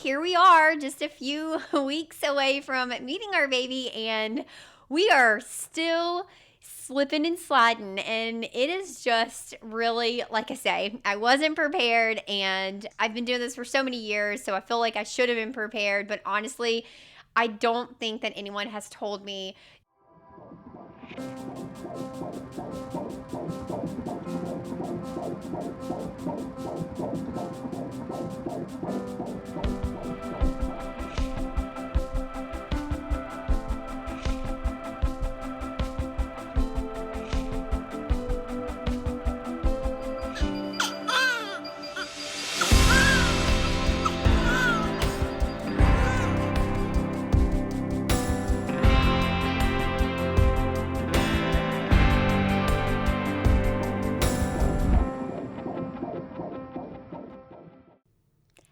Here we are, just a few weeks away from meeting our baby, and we are still slipping and sliding. And it is just really, like I say, I wasn't prepared, and I've been doing this for so many years, so I feel like I should have been prepared. But honestly, I don't think that anyone has told me.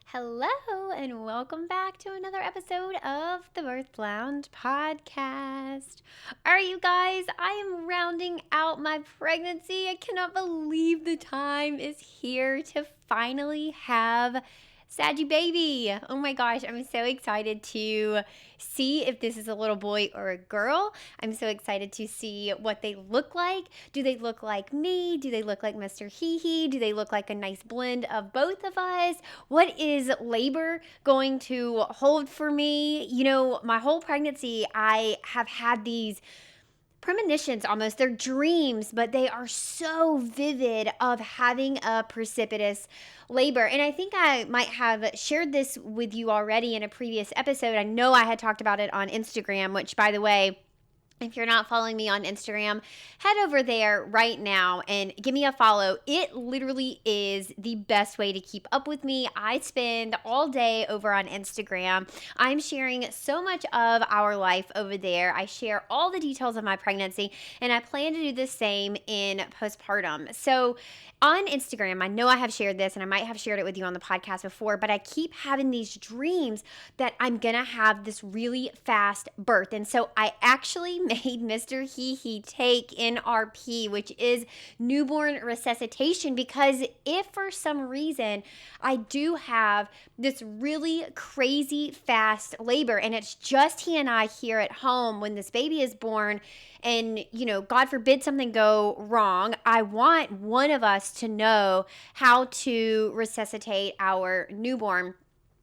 Hello, and welcome back to another episode of the Birth Lounge podcast. All right, you guys, I am rounding out my pregnancy. I cannot believe the time is here to finally have Saggy baby. Oh my gosh, I'm so excited to see if this is a little boy or a girl. I'm so excited to see what they look like. Do they look like me? Do they look like Mr. HeHe? Do they look like a nice blend of both of us? What is labor going to hold for me? You know, my whole pregnancy, I have had these premonitions almost. They're dreams, but they are so vivid of having a precipitous labor. And I think I might have shared this with you already in a previous episode. I know I had talked about it on Instagram, which, by the way, if you're not following me on Instagram, head over there right now and give me a follow. It literally is the best way to keep up with me. I spend all day over on Instagram. I'm sharing so much of our life over there. I share all the details of my pregnancy, and I plan to do the same in postpartum. So on Instagram, I know I have shared this, and I might have shared it with you on the podcast before, but I keep having these dreams that I'm going to have this really fast birth. And so I actually made Mr. HeHe take NRP, which is newborn resuscitation, because if for some reason I do have this really crazy fast labor and it's just he and I here at home when this baby is born, and, you know, God forbid something go wrong, I want one of us to know how to resuscitate our newborn.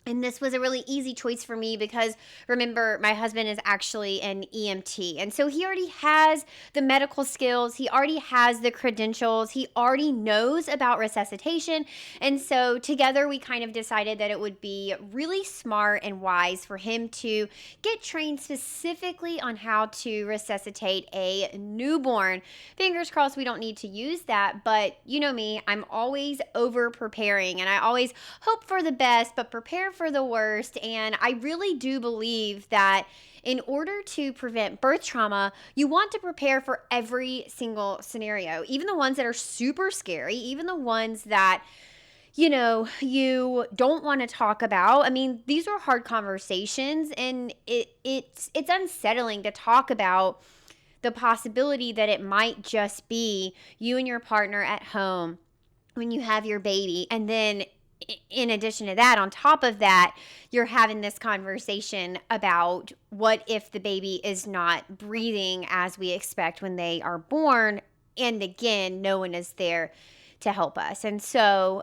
And this was a really easy choice for me because, remember, my husband is actually an EMT. And so he already has the medical skills. He already has the credentials. He already knows about resuscitation. And so together we kind of decided that it would be really smart and wise for him to get trained specifically on how to resuscitate a newborn. Fingers crossed we don't need to use that. But you know me, I'm always over preparing, and I always hope for the best, but prepare for the worst. And I really do believe that in order to prevent birth trauma, you want to prepare for every single scenario, even the ones that are super scary, even the ones that, you know, you don't want to talk about. I mean, these are hard conversations, and it's unsettling to talk about the possibility that it might just be you and your partner at home when you have your baby, and then in addition to that, on top of that, you're having this conversation about what if the baby is not breathing as we expect when they are born, and again, no one is there to help us. And so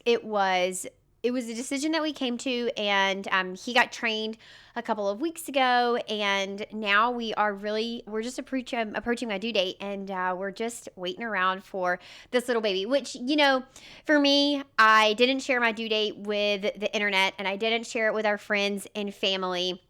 it was a decision that we came to, and he got trained a couple of weeks ago, and now we're just approaching my due date, and we're just waiting around for this little baby, which, you know, for me, I didn't share my due date with the internet, and I didn't share it with our friends and family.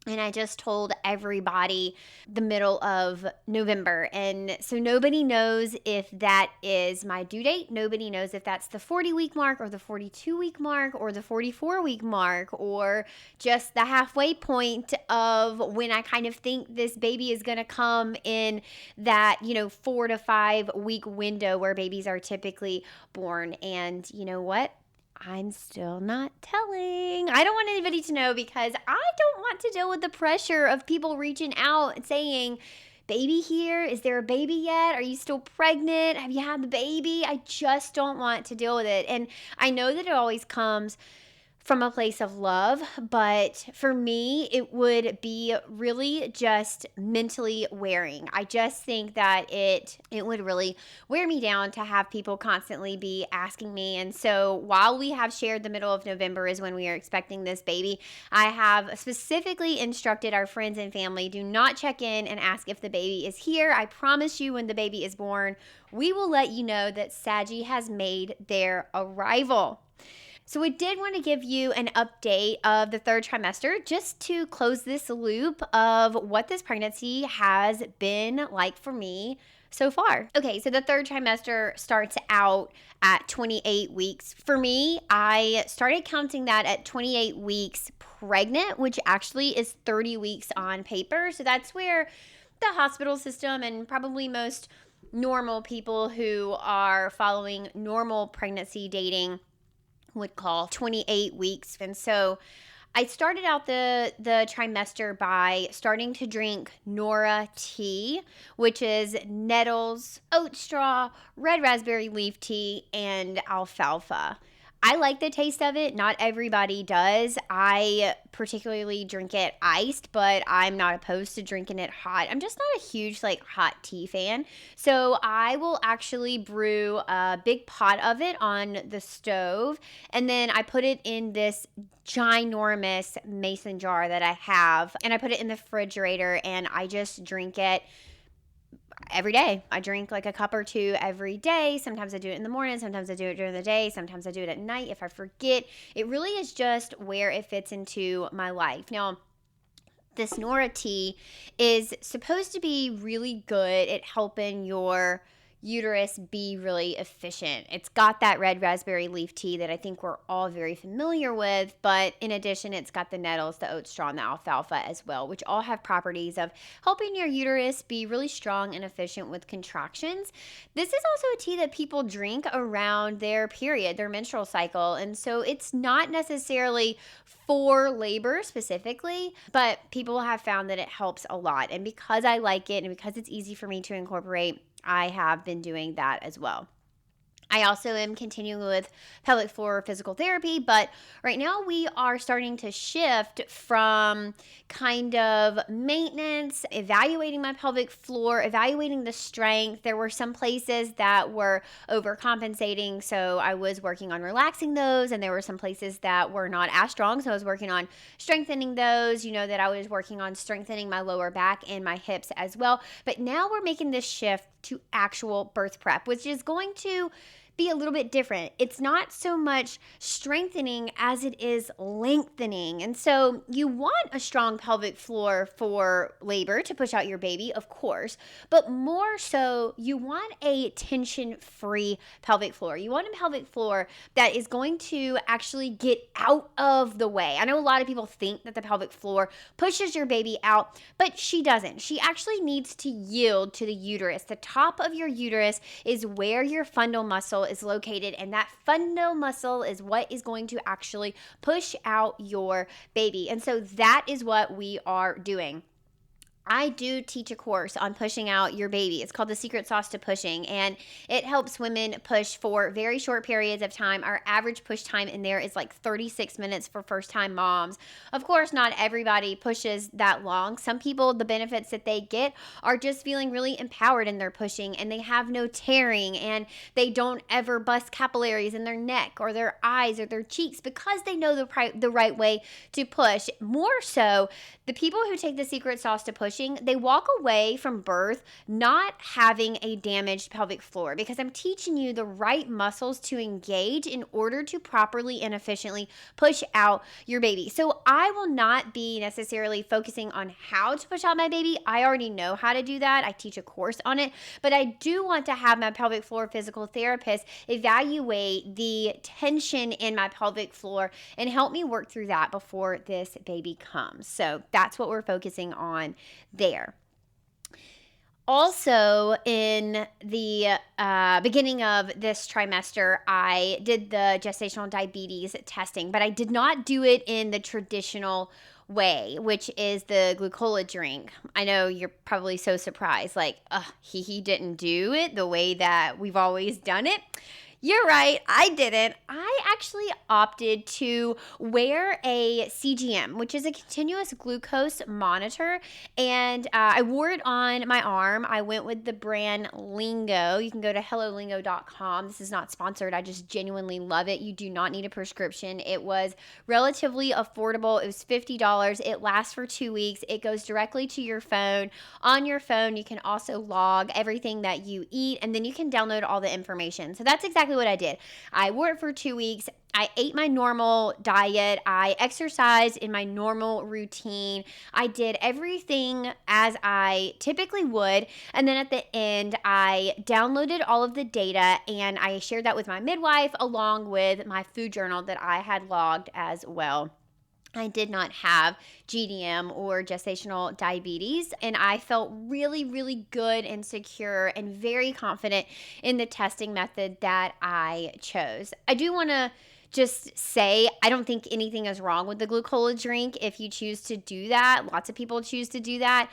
And I just told everybody the middle of November. And so nobody knows if that is my due date. Nobody knows if that's the 40-week mark or the 42-week mark or the 44-week mark or just the halfway point of when I kind of think this baby is going to come in that, 4 to 5 week window where babies are typically born. And you know what? I'm still not telling. I don't want anybody to know because I don't want to deal with the pressure of people reaching out and saying, baby here? Is there a baby yet? Are you still pregnant? Have you had the baby? I just don't want to deal with it. And I know that it always comes from a place of love, but for me, it would be really just mentally wearing. I just think that it would really wear me down to have people constantly be asking me. And so while we have shared the middle of November is when we are expecting this baby, I have specifically instructed our friends and family, do not check in and ask if the baby is here. I promise you, when the baby is born, we will let you know that Saggy has made their arrival. So we did want to give you an update of the third trimester just to close this loop of what this pregnancy has been like for me so far. Okay, so the third trimester starts out at 28 weeks. For me, I started counting that at 28 weeks pregnant, which actually is 30 weeks on paper. So that's where the hospital system and probably most normal people who are following normal pregnancy dating would call 28 weeks. And so I started out the trimester by starting to drink Nora tea, which is nettles, oat straw, red raspberry leaf tea, and alfalfa. I like the taste of it. Not everybody does. I particularly drink it iced, but I'm not opposed to drinking it hot. I'm just not a huge hot tea fan. So I will actually brew a big pot of it on the stove, and then I put it in this ginormous mason jar that I have, and I put it in the refrigerator, and I just drink it every day. I drink a cup or two every day. Sometimes I do it in the morning. Sometimes I do it during the day. Sometimes I do it at night if I forget. It really is just where it fits into my life. Now, this Nora tea is supposed to be really good at helping your uterus be really efficient. It's got that red raspberry leaf tea that I think we're all very familiar with, but in addition, it's got the nettles, the oat straw, and the alfalfa as well, which all have properties of helping your uterus be really strong and efficient with contractions. This is also a tea that people drink around their period, their menstrual cycle, and so it's not necessarily for labor specifically, but people have found that it helps a lot. And because I like it and because it's easy for me to incorporate, I have been doing that as well. I also am continuing with pelvic floor physical therapy, but right now we are starting to shift from kind of maintenance, evaluating my pelvic floor, evaluating the strength. There were some places that were overcompensating, so I was working on relaxing those, and there were some places that were not as strong, so I was working on strengthening those. You know that I was working on strengthening my lower back and my hips as well, but now we're making this shift to actual birth prep, which is going to be a little bit different. It's not so much strengthening as it is lengthening. And so you want a strong pelvic floor for labor to push out your baby, of course, but more so you want a tension-free pelvic floor. You want a pelvic floor that is going to actually get out of the way. I know a lot of people think that the pelvic floor pushes your baby out, but she doesn't. She actually needs to yield to the uterus. The top of your uterus is where your fundal muscle is located, and that fundal muscle is what is going to actually push out your baby. And so that is what we are doing. I do teach a course on pushing out your baby. It's called The Secret Sauce to Pushing, and it helps women push for very short periods of time. Our average push time in there is 36 minutes for first-time moms. Of course, not everybody pushes that long. Some people, the benefits that they get are just feeling really empowered in their pushing, and they have no tearing, and they don't ever bust capillaries in their neck or their eyes or their cheeks because they know the right way to push. More so, the people who take The Secret Sauce to Pushing, they walk away from birth not having a damaged pelvic floor, because I'm teaching you the right muscles to engage in order to properly and efficiently push out your baby. So I will not be necessarily focusing on how to push out my baby. I already know how to do that. I teach a course on it, but I do want to have my pelvic floor physical therapist evaluate the tension in my pelvic floor and help me work through that before this baby comes. So that's what we're focusing on there. Also, in the beginning of this trimester, I did the gestational diabetes testing, but I did not do it in the traditional way, which is the glucola drink. I know you're probably so surprised, HeHe didn't do it the way that we've always done it. You're right. I didn't. I actually opted to wear a CGM, which is a continuous glucose monitor, and I wore it on my arm. I went with the brand Lingo. You can go to hellolingo.com. This is not sponsored. I just genuinely love it. You do not need a prescription. It was relatively affordable. It was $50. It lasts for 2 weeks. It goes directly to your phone. On your phone, you can also log everything that you eat, and then you can download all the information. So that's exactly what I did. I wore it for 2 weeks. I ate my normal diet. I exercised in my normal routine. I did everything as I typically would. And then at the end, I downloaded all of the data and I shared that with my midwife along with my food journal that I had logged as well. I did not have GDM or gestational diabetes, and I felt really, really good and secure and very confident in the testing method that I chose. I do want to just say I don't think anything is wrong with the glucola drink if you choose to do that. Lots of people choose to do that.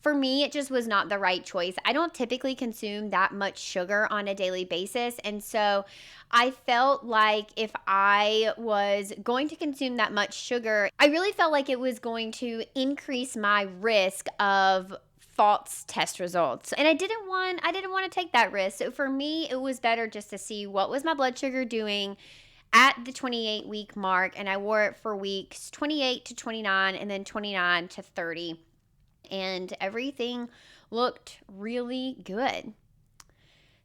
For me, it just was not the right choice. I don't typically consume that much sugar on a daily basis. And so I felt like if I was going to consume that much sugar, I really felt like it was going to increase my risk of false test results. And I didn't want to take that risk. So for me, it was better just to see what was my blood sugar doing at the 28-week mark. And I wore it for weeks 28 to 29 and then 29 to 30. And everything looked really good.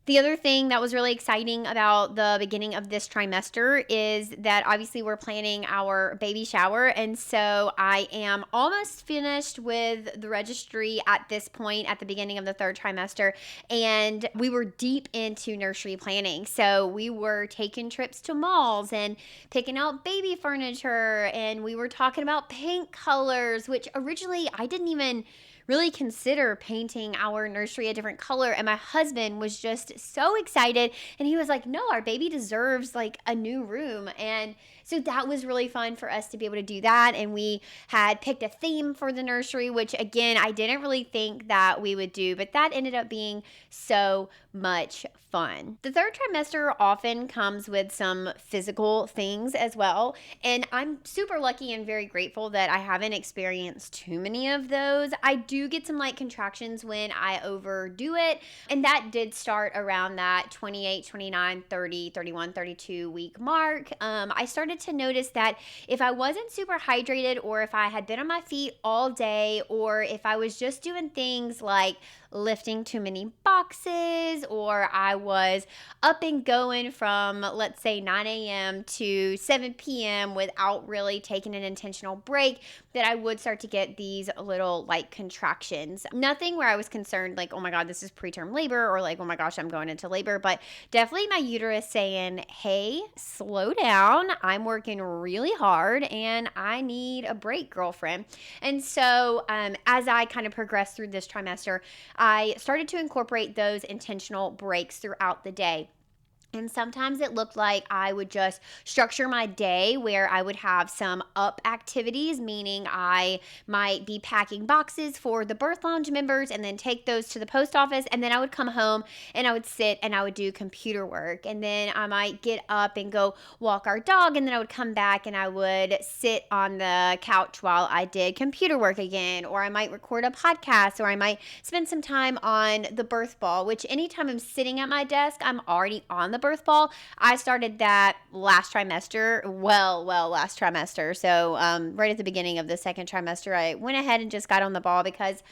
The other thing that was really exciting about the beginning of this trimester is that obviously we're planning our baby shower. And so I am almost finished with the registry at this point at the beginning of the third trimester. And we were deep into nursery planning. So we were taking trips to malls and picking out baby furniture. And we were talking about paint colors, which originally I didn't even really consider painting our nursery a different color. And my husband was just so excited. And he was like, no, our baby deserves like a new room. And so that was really fun for us to be able to do that. And we had picked a theme for the nursery, which again, I didn't really think that we would do, but that ended up being so much fun. The third trimester often comes with some physical things as well. And I'm super lucky and very grateful that I haven't experienced too many of those. I do get some light contractions when I overdo it. And that did start around that 28, 29, 30, 31, 32 week mark. I started to notice that if I wasn't super hydrated or if I had been on my feet all day or if I was just doing things like lifting too many boxes or I was up and going from, let's say, 9 a.m. to 7 p.m. without really taking an intentional break, that I would start to get these little like contractions. Nothing where I was concerned like, oh my God, this is preterm labor or like, oh my gosh, I'm going into labor, but definitely my uterus saying, hey, slow down. I'm working really hard and I need a break, girlfriend. And so as I kind of progressed through this trimester, I started to incorporate those intentional breaks throughout the day. And sometimes it looked like I would just structure my day where I would have some up activities, meaning I might be packing boxes for the birth lounge members and then take those to the post office. And then I would come home and I would sit and I would do computer work. And then I might get up and go walk our dog. And then I would come back and I would sit on the couch while I did computer work again. Or I might record a podcast or I might spend some time on the birth ball, which anytime I'm sitting at my desk, I'm already on the birth ball. I started that last trimester, last trimester. So right at the beginning of the second trimester, I went ahead and just got on the ball because,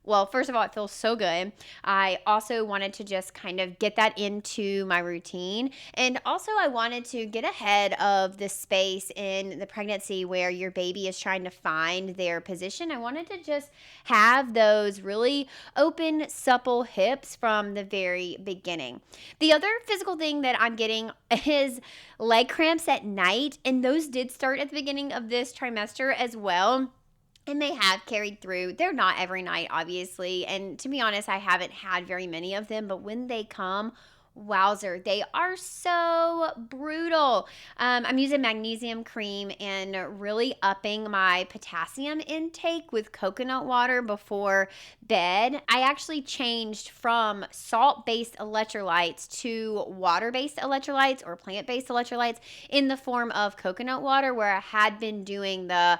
well, first of all, it feels so good. I also wanted to just kind of get that into my routine. And also I wanted to get ahead of the space in the pregnancy where your baby is trying to find their position. I wanted to just have those really open, supple hips from the very beginning. The other physical thing that I'm getting is leg cramps at night. And those did start at the beginning of this trimester as well. And they have carried through. They're not every night, obviously. And to be honest, I haven't had very many of them. But when they come, Wowzer, they are so brutal. I'm using magnesium cream and really upping my potassium intake with coconut water before bed. I actually changed from salt-based electrolytes to water-based electrolytes or plant-based electrolytes in the form of coconut water, where I had been doing the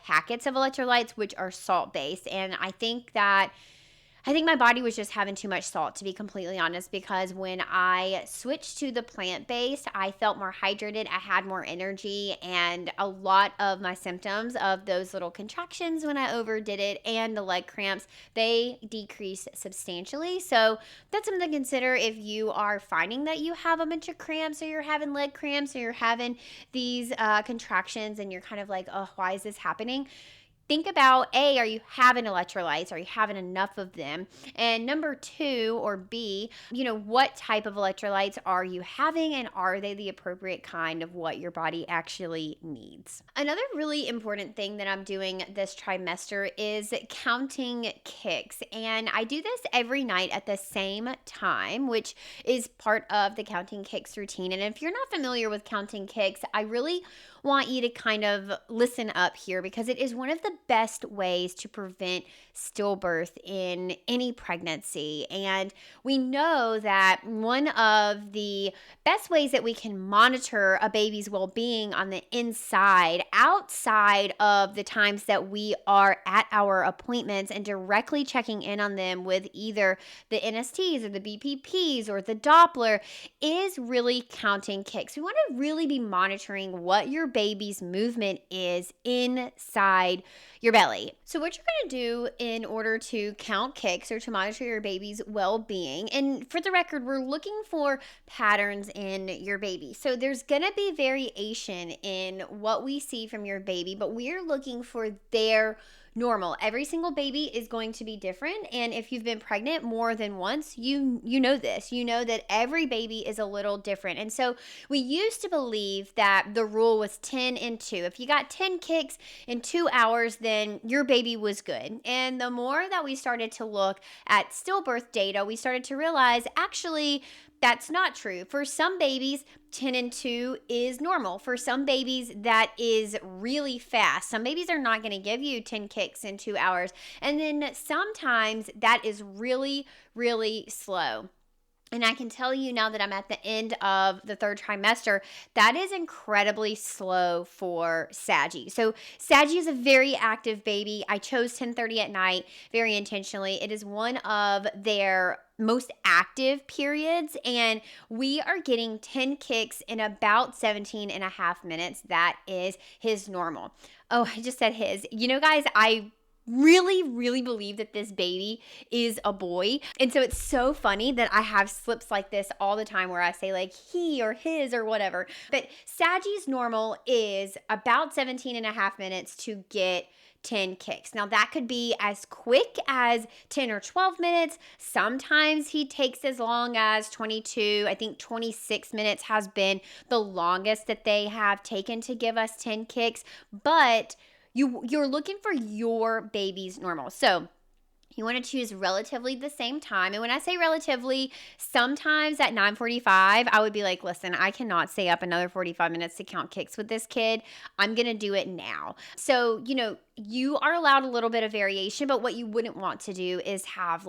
packets of electrolytes, which are salt-based. And I think my body was just having too much salt, to be completely honest, because when I switched to the plant-based, I felt more hydrated, I had more energy, and a lot of my symptoms of those little contractions when I overdid it and the leg cramps, they decreased substantially. So that's something to consider if you are finding that you have a bunch of cramps, or you're having leg cramps, or you're having these contractions and you're kind of like, oh, why is this happening? Think about, A, are you having electrolytes? Are you having enough of them? And number two, or B, what type of electrolytes are you having, and are they the appropriate kind of what your body actually needs? Another really important thing that I'm doing this trimester is counting kicks. And I do this every night at the same time, which is part of the counting kicks routine. And if you're not familiar with counting kicks, I really want you to kind of listen up here, because it is one of the best ways to prevent stillbirth in any pregnancy. And we know that one of the best ways that we can monitor a baby's well-being on the inside, outside of the times that we are at our appointments and directly checking in on them with either the NSTs or the BPPs or the Doppler, is really counting kicks. We want to really be monitoring what your baby's movement is inside your belly. So what you're going to do in order to count kicks or to monitor your baby's well-being, and for the record, we're looking for patterns in your baby. So there's going to be variation in what we see from your baby, but we're looking for their normal. Every single baby is going to be different, and if you've been pregnant more than once, you know this. You know that every baby is a little different. And so we used to believe that the rule was 10 and 2. If you got 10 kicks in 2 hours, then your baby was good. And the more that we started to look at stillbirth data, we started to realize actually that's not true. For some babies, 10 and 2 is normal. For some babies, that is really fast. Some babies are not going to give you 10 kicks in 2 hours. And then sometimes that is really, really slow. And I can tell you now that I'm at the end of the third trimester, that is incredibly slow for Saggy. So Saggy is a very active baby. I chose 10:30 at night very intentionally. It is one of their most active periods, and we are getting 10 kicks in about 17 and a half minutes. That is his normal. Oh, I just said his. Guys, I really believe that this baby is a boy. And so it's so funny that I have slips like this all the time where I say like he or his or whatever. But Saggy's normal is about 17 and a half minutes to get 10 kicks. Now that could be as quick as 10 or 12 minutes. Sometimes he takes as long as 22. I think 26 minutes has been the longest that they have taken to give us 10 kicks. But you're looking for your baby's normal. So you want to choose relatively the same time. And when I say relatively, sometimes at 9:45, I would be like, listen, I cannot stay up another 45 minutes to count kicks with this kid. I'm going to do it now. So, you are allowed a little bit of variation, but what you wouldn't want to do is have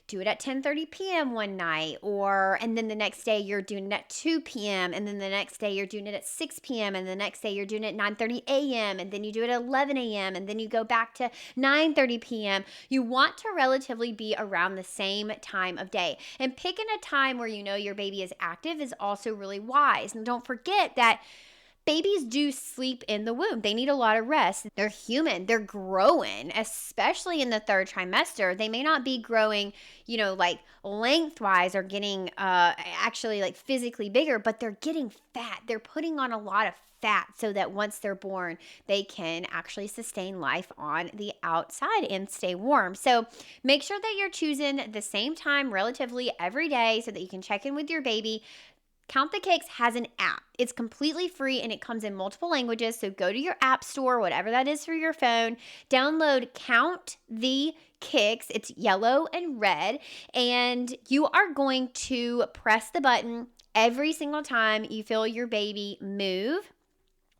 do it at 10:30 p.m. one night, and then the next day you're doing it at 2 p.m. and then the next day you're doing it at 6 p.m. and the next day you're doing it at 9:30 a.m. and then you do it at 11 a.m. and then you go back to 9:30 p.m. You want to relatively be around the same time of day, and picking a time where your baby is active is also really wise. And don't forget that babies do sleep in the womb. They need a lot of rest. They're human. They're growing, especially in the third trimester. They may not be growing, lengthwise or getting actually physically bigger, but they're getting fat. They're putting on a lot of fat so that once they're born, they can actually sustain life on the outside and stay warm. So make sure that you're choosing the same time relatively every day so that you can check in with your baby. Count the Cakes has an app. It's completely free and it comes in multiple languages. So go to your app store, whatever that is for your phone, download Count the Kicks. It's yellow and red, and you are going to press the button every single time you feel your baby move.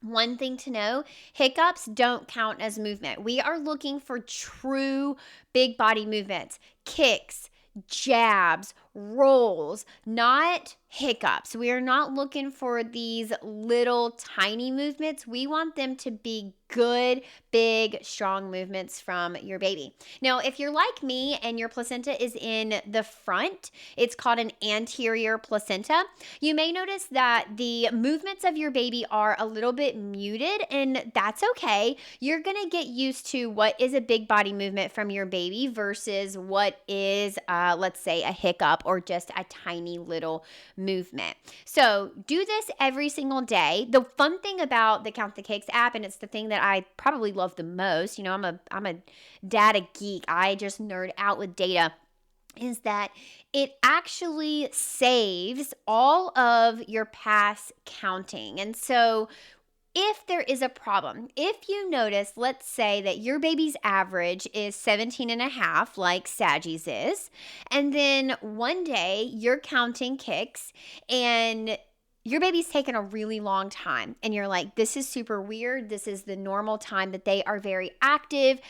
One thing to know, hiccups don't count as movement. We are looking for true big body movements, kicks, jabs, rolls, not hiccups. We are not looking for these little tiny movements. We want them to be good, big, strong movements from your baby. Now, if you're like me and your placenta is in the front, it's called an anterior placenta. You may notice that the movements of your baby are a little bit muted, and that's okay. You're going to get used to what is a big body movement from your baby versus what is, let's say, a hiccup or just a tiny little movement. So do this every single day. The fun thing about the Count the Cakes app, and it's the thing that I probably love the most, you know, I'm a data geek. I just nerd out with data, is that it actually saves all of your past counting. And so if there is a problem, if you notice, let's say that your baby's average is 17 and a half, like Sagi's is, and then one day you're counting kicks and your baby's taken a really long time and you're like, this is super weird. This is the normal time that they are very active.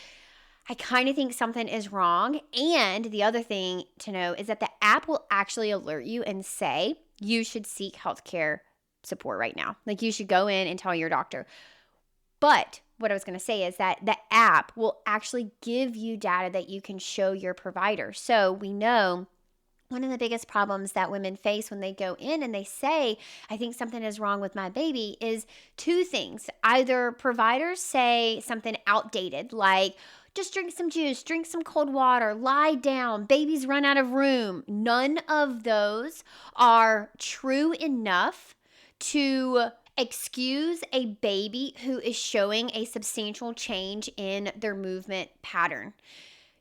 I kind of think something is wrong. And the other thing to know is that the app will actually alert you and say you should seek healthcare support right now. Like, you should go in and tell your doctor. But what I was going to say is that the app will actually give you data that you can show your provider. So we know one of the biggest problems that women face when they go in and they say, I think something is wrong with my baby, is two things. Either providers say something outdated, like, just drink some juice, drink some cold water, lie down, babies run out of room. None of those are true enough to excuse a baby who is showing a substantial change in their movement pattern.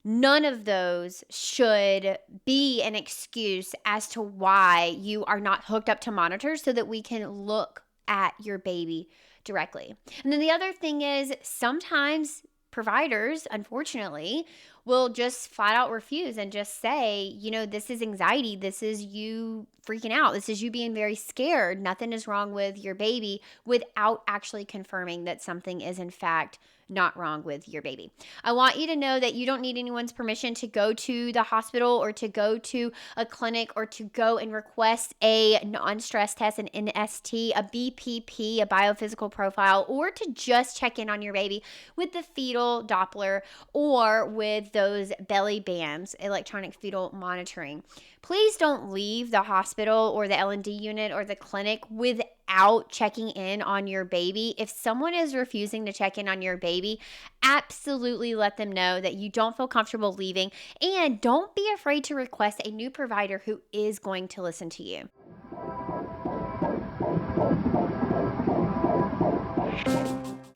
None of those should be an excuse as to why you are not hooked up to monitors so that we can look at your baby directly. And then the other thing is, sometimes providers, unfortunately, will just flat out refuse and just say, you know, this is anxiety. This is you freaking out. This is you being very scared. Nothing is wrong with your baby, without actually confirming that something is in fact not wrong with your baby. I want you to know that you don't need anyone's permission to go to the hospital or to go to a clinic or to go and request a non-stress test, an NST, a BPP, a biophysical profile, or to just check in on your baby with the fetal Doppler or with those belly bands, electronic fetal monitoring. Please don't leave the hospital or the L&D unit or the clinic without checking in on your baby. If someone is refusing to check in on your baby, absolutely let them know that you don't feel comfortable leaving, and don't be afraid to request a new provider who is going to listen to you.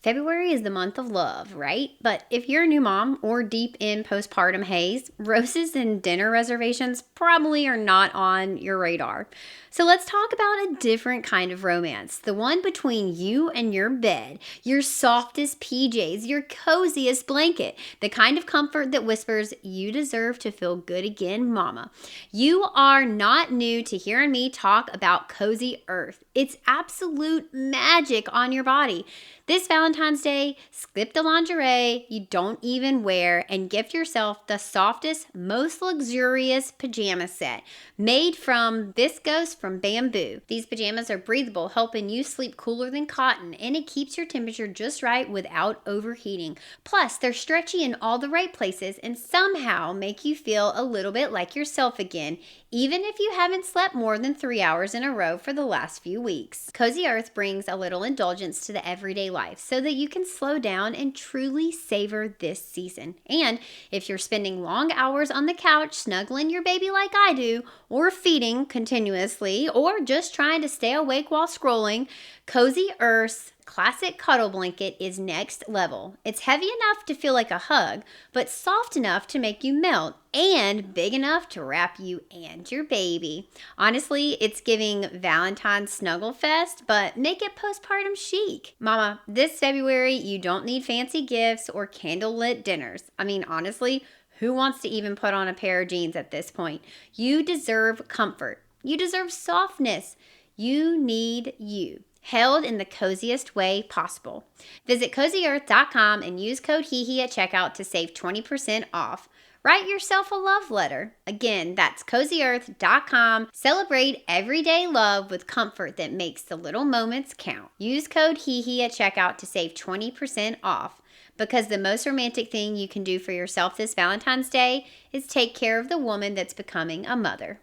February is the month of love, right? But if you're a new mom or deep in postpartum haze, roses and dinner reservations probably are not on your radar. So let's talk about a different kind of romance. The one between you and your bed, your softest PJs, your coziest blanket, the kind of comfort that whispers, you deserve to feel good again, mama. You are not new to hearing me talk about Cozy Earth. It's absolute magic on your body. This Valentine's Day, skip the lingerie you don't even wear and gift yourself the softest, most luxurious pajama set made from viscose from bamboo. These pajamas are breathable, helping you sleep cooler than cotton, and it keeps your temperature just right without overheating. Plus, they're stretchy in all the right places and somehow make you feel a little bit like yourself again, even if you haven't slept more than 3 hours in a row for the last few weeks. Cozy Earth brings a little indulgence to the everyday life so that you can slow down and truly savor this season. And if you're spending long hours on the couch snuggling your baby like I do, or feeding continuously, or just trying to stay awake while scrolling, Cozy Earth's classic cuddle blanket is next level. It's heavy enough to feel like a hug, but soft enough to make you melt, and big enough to wrap you and your baby. Honestly, it's giving Valentine's Snuggle Fest, but make it postpartum chic. Mama, this February, you don't need fancy gifts or candlelit dinners. I mean, honestly, who wants to even put on a pair of jeans at this point? You deserve comfort. You deserve softness. You need you, held in the coziest way possible. Visit CozyEarth.com and use code HeHe at checkout to save 20% off. Write yourself a love letter. Again, that's CozyEarth.com. Celebrate everyday love with comfort that makes the little moments count. Use code HeHe at checkout to save 20% off. Because the most romantic thing you can do for yourself this Valentine's Day is take care of the woman that's becoming a mother.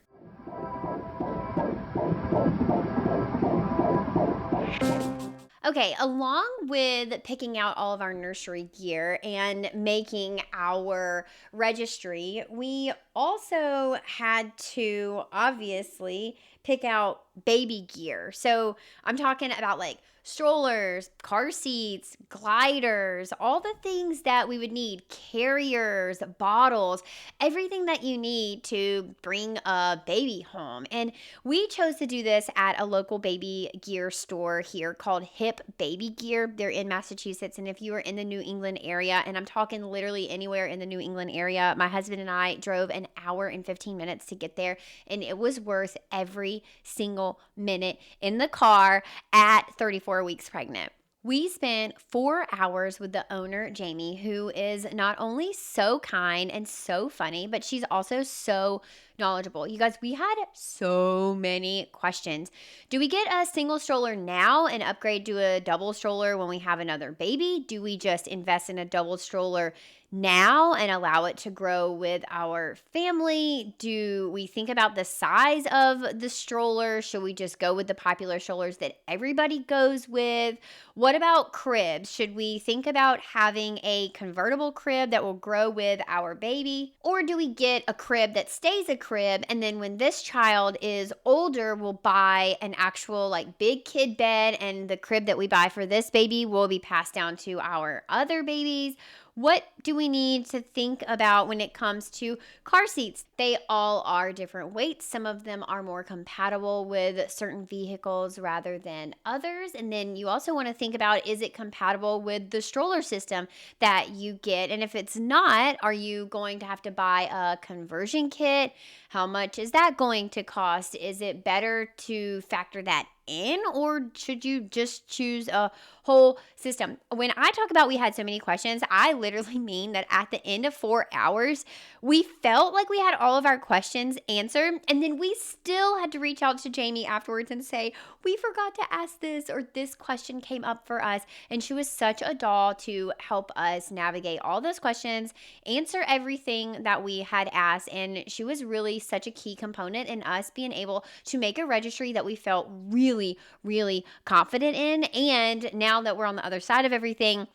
Okay, along with picking out all of our nursery gear and making our registry, we also had to obviously pick out baby gear. So I'm talking about like strollers, car seats, gliders, all the things that we would need, carriers, bottles, everything that you need to bring a baby home. And we chose to do this at a local baby gear store here called HeHe Baby Gear. They're in Massachusetts. And if you are in the New England area, and I'm talking literally anywhere in the New England area, my husband and I drove an hour and 15 minutes to get there. And it was worth every single minute in the car at 34 weeks pregnant. We spent 4 hours with the owner, Jamie, who is not only so kind and so funny, but she's also so knowledgeable. You guys, we had so many questions. Do we get a single stroller now and upgrade to a double stroller when we have another baby? Do we just invest in a double stroller now and allow it to grow with our family? Do we think about the size of the stroller? Should we just go with the popular strollers that everybody goes with? What about cribs? Should we think about having a convertible crib that will grow with our baby? Or do we get a crib that stays a crib, and then when this child is older, we'll buy an actual like big kid bed, and the crib that we buy for this baby will be passed down to our other babies? What do we need to think about when it comes to car seats? They all are different weights. Some of them are more compatible with certain vehicles rather than others. And then you also want to think about, is it compatible with the stroller system that you get? And if it's not, are you going to have to buy a conversion kit? How much is that going to cost? Is it better to factor that in, or should you just choose a whole system? When I talk about we had so many questions, I literally mean that at the end of 4 hours, we felt like we had all of our questions answered, and then we still had to reach out to Jamie afterwards and say, we forgot to ask this, or this question came up for us. And she was such a doll to help us navigate all those questions, answer everything that we had asked, and she was really such a key component in us being able to make a registry that we felt really, really confident in. And now that we're on the other side of everything,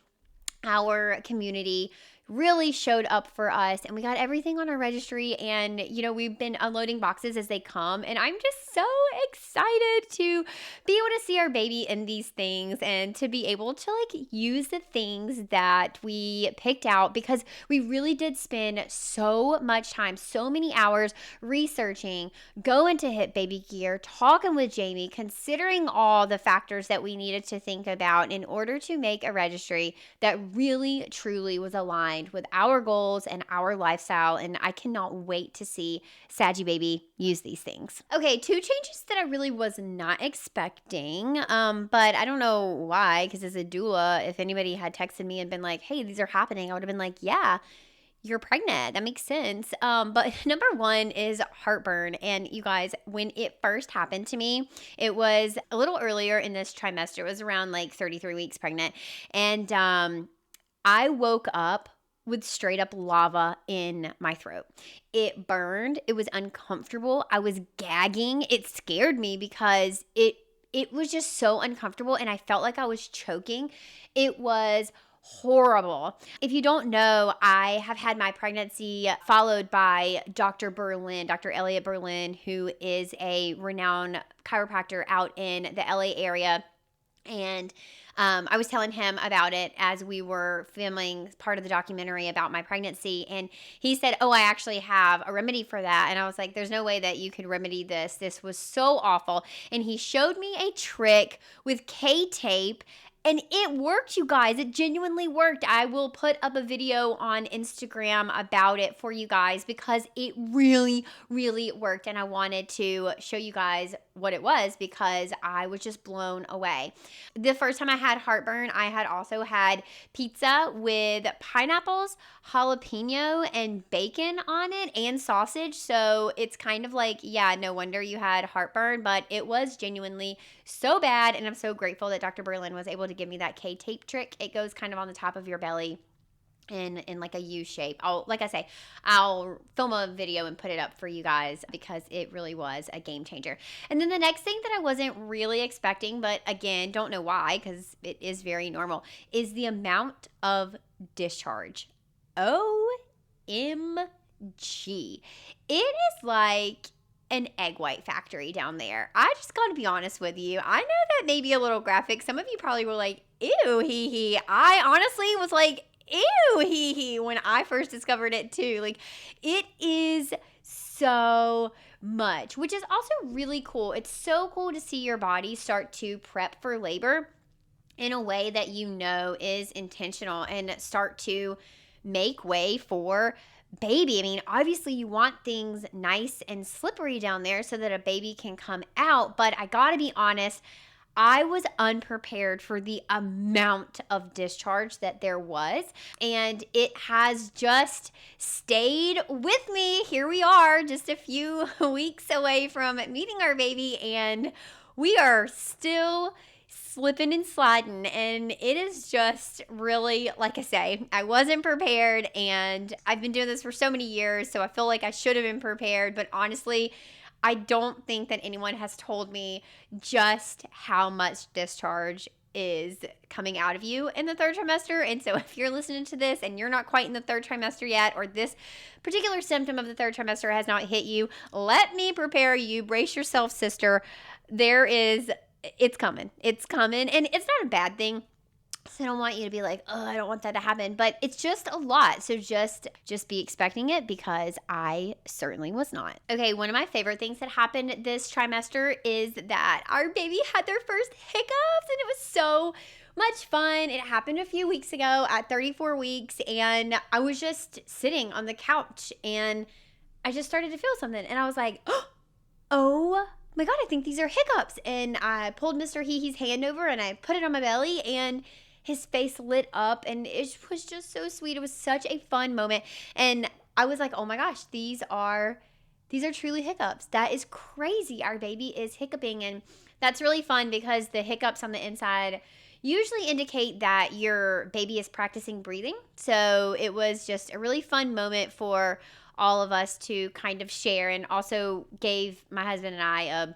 our community really showed up for us, and we got everything on our registry, and we've been unloading boxes as they come, and I'm just so excited to be able to see our baby in these things and to be able to use the things that we picked out, because we really did spend so much time, so many hours researching, going to HeHe Baby Gear, talking with Jamie, considering all the factors that we needed to think about in order to make a registry that really truly was aligned with our goals and our lifestyle. And I cannot wait to see Saggy Baby use these things. Okay, 2 changes that I really was not expecting, but I don't know why, because as a doula, if anybody had texted me and been like, hey, these are happening, I would have been like, yeah, you're pregnant. That makes sense. But number 1 is heartburn. And you guys, when it first happened to me, it was a little earlier in this trimester. It was around 33 weeks pregnant. And I woke up with straight up lava in my throat. It burned. It was uncomfortable. I was gagging. It scared me because it was just so uncomfortable, and I felt like I was choking. It was horrible. If you don't know, I have had my pregnancy followed by Dr. Berlin, Dr. Elliot Berlin, who is a renowned chiropractor out in the LA area. And I was telling him about it as we were filming part of the documentary about my pregnancy. And he said, oh, I actually have a remedy for that. And I was like, there's no way that you could remedy this. This was so awful. And he showed me a trick with K-tape. And it worked, you guys. It genuinely worked. I will put up a video on Instagram about it for you guys because it really, really worked. And I wanted to show you guys what it was because I was just blown away. The first time I had heartburn, I had also had pizza with pineapples, jalapeno, and bacon on it and sausage. So it's kind of like, yeah, no wonder you had heartburn, but it was genuinely so bad. And I'm so grateful that Dr. Berlin was able to give me that K-tape trick. It goes kind of on the top of your belly in like a U shape. Like I say, I'll film a video and put it up for you guys because it really was a game changer. And then the next thing that I wasn't really expecting, but again, don't know why because it is very normal, is the amount of discharge. OMG. It is like an egg white factory down there. I just got to be honest with you. I know that may be a little graphic. Some of you probably were like, ew, HeHe. I honestly was like, ew, HeHe, when I first discovered it too. Like, it is so much, which is also really cool. It's so cool to see your body start to prep for labor in a way that you know is intentional and start to make way for baby. I mean, obviously you want things nice and slippery down there so that a baby can come out, but I gotta be honest, I was unprepared for the amount of discharge that there was, and it has just stayed with me. Here we are, just a few weeks away from meeting our baby, and we are still slipping and sliding, and it is just really, like I say, I wasn't prepared, and I've been doing this for so many years, so I feel like I should have been prepared, but honestly, I don't think that anyone has told me just how much discharge is coming out of you in the third trimester. And so if you're listening to this and you're not quite in the third trimester yet, or this particular symptom of the third trimester has not hit you, let me prepare you. Brace yourself, sister. It's coming. It's coming. And it's not a bad thing. So I don't want you to be like, oh, I don't want that to happen. But it's just a lot. So just be expecting it because I certainly was not. Okay, one of my favorite things that happened this trimester is that our baby had their first hiccups, and it was so much fun. It happened a few weeks ago at 34 weeks, and I was just sitting on the couch, and I just started to feel something. And I was like, oh my God, I think these are hiccups. And I pulled Mr. HeHe's hand over, and I put it on my belly, and his face lit up, and it was just so sweet. It was such a fun moment. And I was like, oh my gosh, these are truly hiccups. That is crazy. Our baby is hiccuping, and that's really fun because the hiccups on the inside usually indicate that your baby is practicing breathing. So it was just a really fun moment for all of us to kind of share, and also gave my husband and I a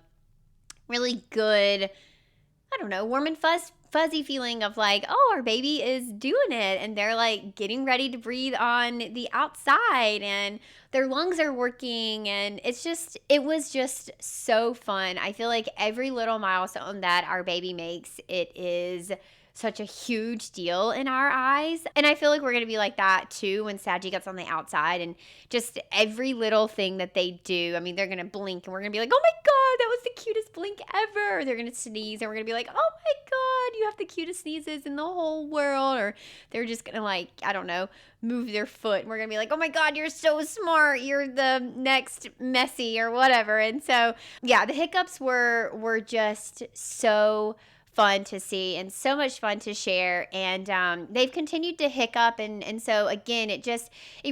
really good, I don't know, warm and fuzzy feeling of like, oh, our baby is doing it, and they're like getting ready to breathe on the outside, and their lungs are working, and it was just so fun. I feel like every little milestone that our baby makes, it is such a huge deal in our eyes. And I feel like we're going to be like that too when Saji gets on the outside, and just every little thing that they do. I mean, they're going to blink and we're going to be like, oh my God, that was the cutest blink ever. They're going to sneeze and we're going to be like, oh my God, you have the cutest sneezes in the whole world. Or they're just going to, like, I don't know, move their foot, and we're going to be like, oh my God, you're so smart. You're the next Messi or whatever. And so, yeah, the hiccups were just so fun to see and so much fun to share, and they've continued to hiccup, and so again, it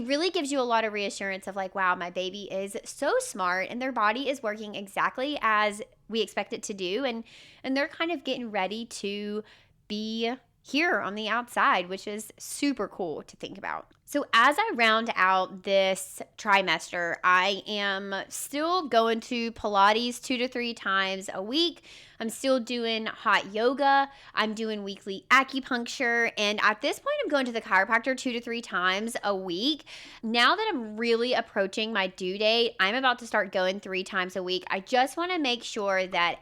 really gives you a lot of reassurance of like, wow, my baby is so smart, and their body is working exactly as we expect it to do, and they're kind of getting ready to be here on the outside, which is super cool to think about. So as I round out this trimester, I am still going to Pilates 2 to 3 times a week. I'm still doing hot yoga. I'm doing weekly acupuncture. And at this point, I'm going to the chiropractor 2 to 3 times a week. Now that I'm really approaching my due date, I'm about to start going 3 times a week. I just want to make sure that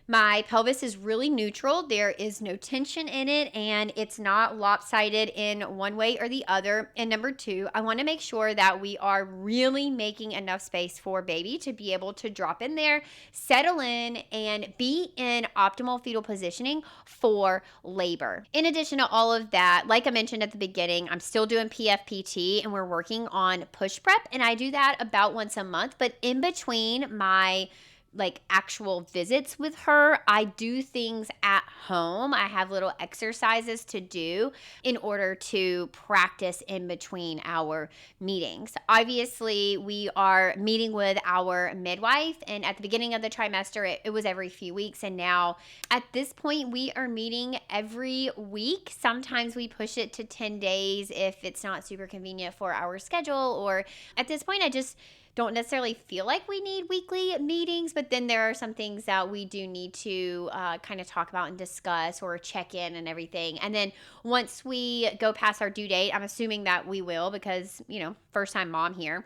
My pelvis is really neutral. There is no tension in it, and it's not lopsided in one way or the other. And number two, I want to make sure that we are really making enough space for baby to be able to drop in there, settle in, and be in optimal fetal positioning for labor. In addition to all of that, like I mentioned at the beginning, I'm still doing PFPT and we're working on push prep, and I do that about once a month. But in between my actual visits with her, I do things at home. I have little exercises to do in order to practice in between our meetings. Obviously, we are meeting with our midwife, and at the beginning of the trimester, it was every few weeks, and now at this point, we are meeting every week. Sometimes we push it to 10 days if it's not super convenient for our schedule, or at this point, I just don't necessarily feel like we need weekly meetings, but then there are some things that we do need to kind of talk about and discuss or check in and everything. And then once we go past our due date, I'm assuming that we will because, first time mom here.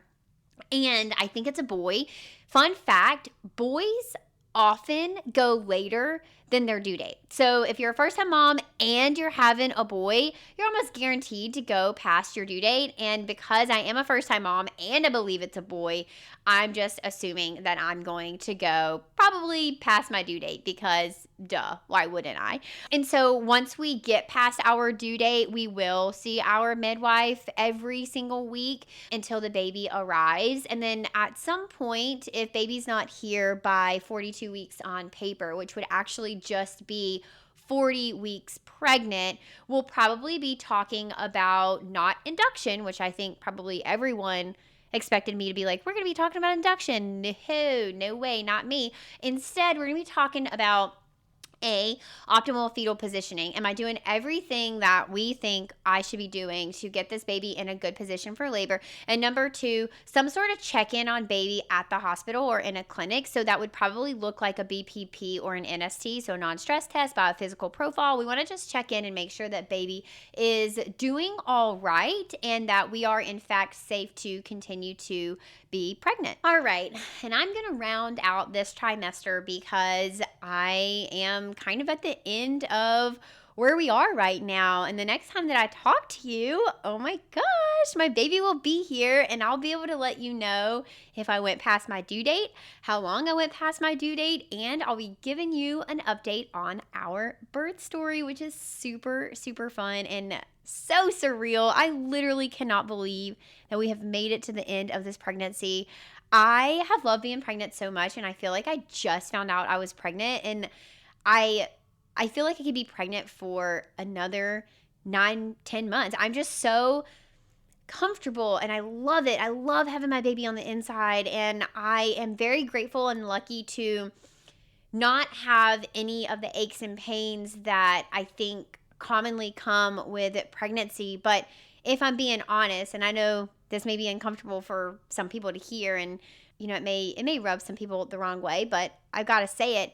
And I think it's a boy. Fun fact, boys often go later than their due date. So if you're a first time mom and you're having a boy, you're almost guaranteed to go past your due date. And because I am a first time mom and I believe it's a boy, I'm just assuming that I'm going to go probably past my due date because duh, why wouldn't I? And so once we get past our due date, we will see our midwife every single week until the baby arrives. And then at some point, if baby's not here by 42 weeks on paper, which would actually just be 40 weeks pregnant, we'll probably be talking about not induction, which I think probably everyone expected me to be like, we're going to be talking about induction. No way, not me. Instead, we're going to be talking about optimal fetal positioning. Am I doing everything that we think I should be doing to get this baby in a good position for labor? And number two, some sort of check-in on baby at the hospital or in a clinic. So that would probably look like a BPP or an NST, so non-stress test, biophysical profile. We want to just check in and make sure that baby is doing all right and that we are in fact safe to continue to be pregnant. All right, and I'm going to round out this trimester because I am kind of at the end of where we are right now. And the next time that I talk to you, oh my gosh, my baby will be here and I'll be able to let you know if I went past my due date, how long I went past my due date, and I'll be giving you an update on our birth story, which is super, super fun and so surreal. I literally cannot believe that we have made it to the end of this pregnancy. I have loved being pregnant so much, and I feel like I just found out I was pregnant, and I feel like I could be pregnant for another 9-10 months. I'm just so comfortable and I love it. I love having my baby on the inside, and I am very grateful and lucky to not have any of the aches and pains that I think commonly come with pregnancy. But if I'm being honest, and I know this may be uncomfortable for some people to hear, and it may rub some people the wrong way, but I've got to say it.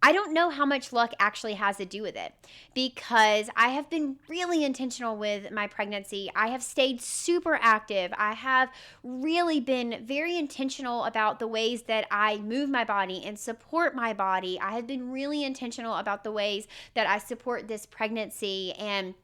I don't know how much luck actually has to do with it because I have been really intentional with my pregnancy. I have stayed super active. I have really been very intentional about the ways that I move my body and support my body. I have been really intentional about the ways that I support this pregnancy and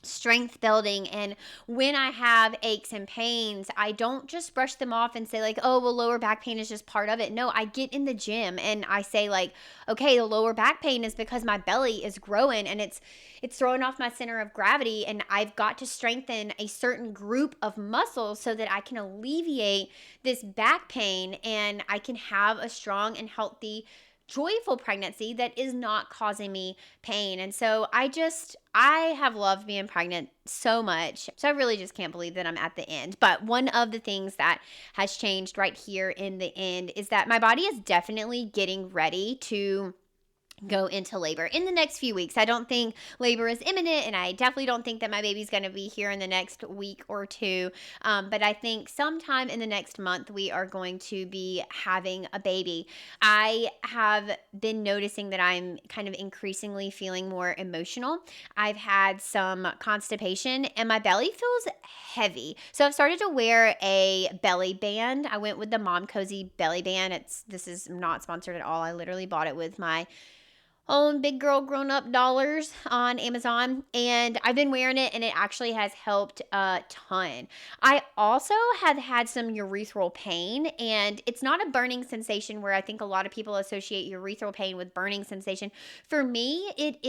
strength building. And when I have aches and pains, I don't just brush them off and say like, oh, well, lower back pain is just part of it. No, I get in the gym and I say like, okay, the lower back pain is because my belly is growing and it's throwing off my center of gravity, and I've got to strengthen a certain group of muscles so that I can alleviate this back pain and I can have a strong and healthy joyful pregnancy that is not causing me pain. And so I have loved being pregnant so much. So I really just can't believe that I'm at the end. But one of the things that has changed right here in the end is that my body is definitely getting ready to go into labor in the next few weeks. I don't think labor is imminent, and I definitely don't think that my baby's going to be here in the next week or two. But I think sometime in the next month, we are going to be having a baby. I have been noticing that I'm kind of increasingly feeling more emotional. I've had some constipation and my belly feels heavy. So I've started to wear a belly band. I went with the Mom Cozy belly band. This is not sponsored at all. I literally bought it with my own big girl grown up dollars on Amazon, and I've been wearing it and it actually has helped a ton. I also have had some urethral pain, and it's not a burning sensation where I think a lot of people associate urethral pain with burning sensation. For me, it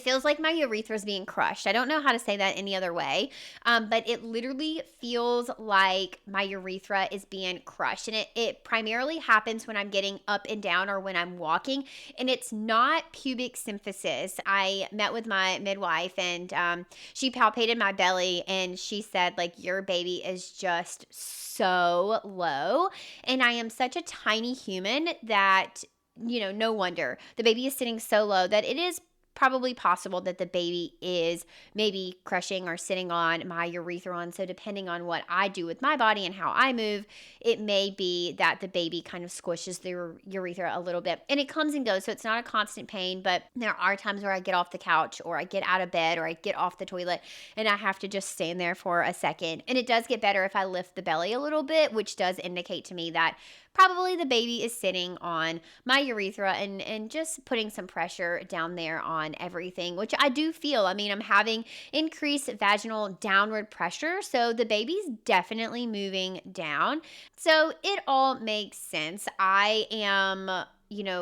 feels like my urethra is being crushed. I don't know how to say that any other way, but it literally feels like my urethra is being crushed. And it primarily happens when I'm getting up and down or when I'm walking. And it's not pubic symphysis. I met with my midwife, and she palpated my belly, and she said, like, your baby is just so low. And I am such a tiny human that, no wonder. The baby is sitting so low that it is probably possible that the baby is maybe crushing or sitting on my urethra. And so depending on what I do with my body and how I move, it may be that the baby kind of squishes the urethra a little bit. And it comes and goes, so it's not a constant pain, but there are times where I get off the couch or I get out of bed or I get off the toilet and I have to just stand there for a second. And it does get better if I lift the belly a little bit, which does indicate to me that probably the baby is sitting on my urethra and just putting some pressure down there on everything, which I do feel. I mean, I'm having increased vaginal downward pressure, so the baby's definitely moving down. So it all makes sense. I am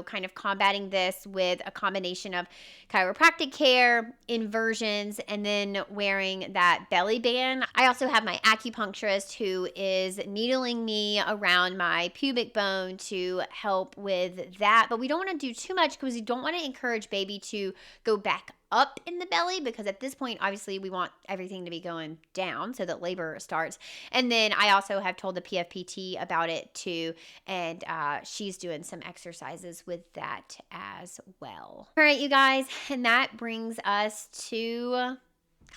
kind of combating this with a combination of chiropractic care, inversions, and then wearing that belly band. I also have my acupuncturist who is needling me around my pubic bone to help with that. But we don't want to do too much because we don't want to encourage baby to go back up in the belly, because at this point, obviously, we want everything to be going down so that labor starts. And then I also have told the PFPT about it too, and she's doing some exercises with that as well. All right, you guys, and that brings us to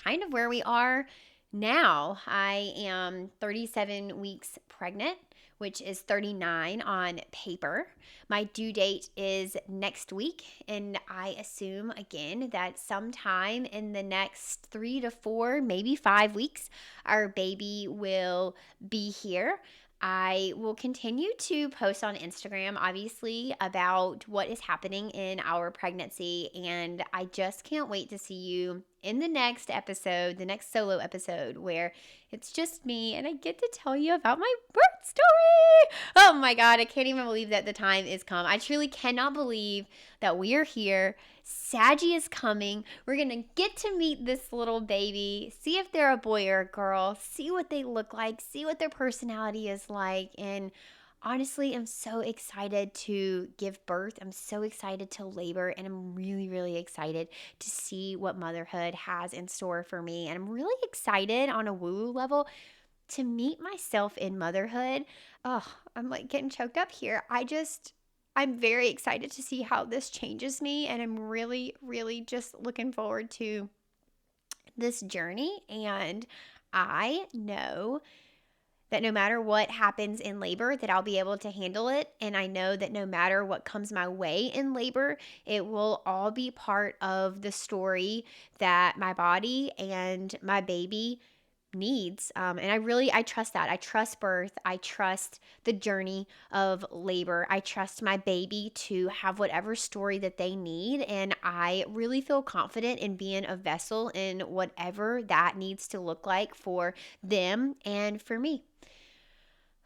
kind of where we are now. I am 37 weeks pregnant, which is 39 on paper. My due date is next week, and I assume again that sometime in the next 3 to 4, maybe 5 weeks, our baby will be here. I will continue to post on Instagram, obviously, about what is happening in our pregnancy, and I just can't wait to see you in the next episode, the next solo episode, where it's just me and I get to tell you about my birth story. Oh my God, I can't even believe that the time is come. I truly cannot believe that we are here. Saggy is coming. We're going to get to meet this little baby, see if they're a boy or a girl, see what they look like, see what their personality is like. And honestly, I'm so excited to give birth. I'm so excited to labor, and I'm really, really excited to see what motherhood has in store for me. And I'm really excited on a woo-woo level to meet myself in motherhood. Oh, I'm like getting choked up here. I'm very excited to see how this changes me, and I'm really, really just looking forward to this journey. And I know that no matter what happens in labor, that I'll be able to handle it. And I know that no matter what comes my way in labor, it will all be part of the story that my body and my baby needs. And I trust that. I trust birth. I trust the journey of labor. I trust my baby to have whatever story that they need. And I really feel confident in being a vessel in whatever that needs to look like for them and for me.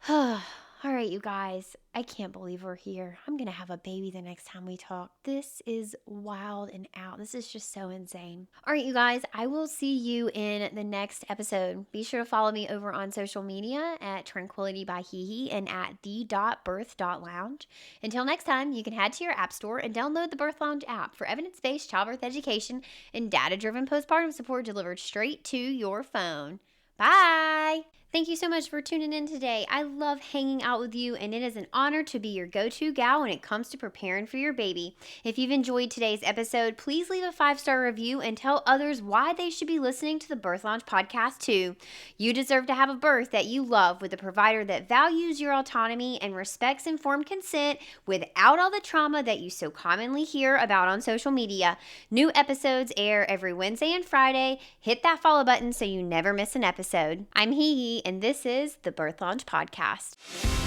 All right, you guys, I can't believe we're here. I'm going to have a baby the next time we talk. This is wild and out. This is just so insane. All right, you guys, I will see you in the next episode. Be sure to follow me over on social media at Tranquility by HeHe and at the.birth.lounge. Until next time, you can head to your app store and download the Birth Lounge app for evidence-based childbirth education and data-driven postpartum support delivered straight to your phone. Bye! Thank you so much for tuning in today. I love hanging out with you, and it is an honor to be your go-to gal when it comes to preparing for your baby. If you've enjoyed today's episode, please leave a 5-star review and tell others why they should be listening to the Birth Lounge podcast too. You deserve to have a birth that you love with a provider that values your autonomy and respects informed consent without all the trauma that you so commonly hear about on social media. New episodes air every Wednesday and Friday. Hit that follow button so you never miss an episode. I'm HeHe, and this is the Birth Lounge Podcast.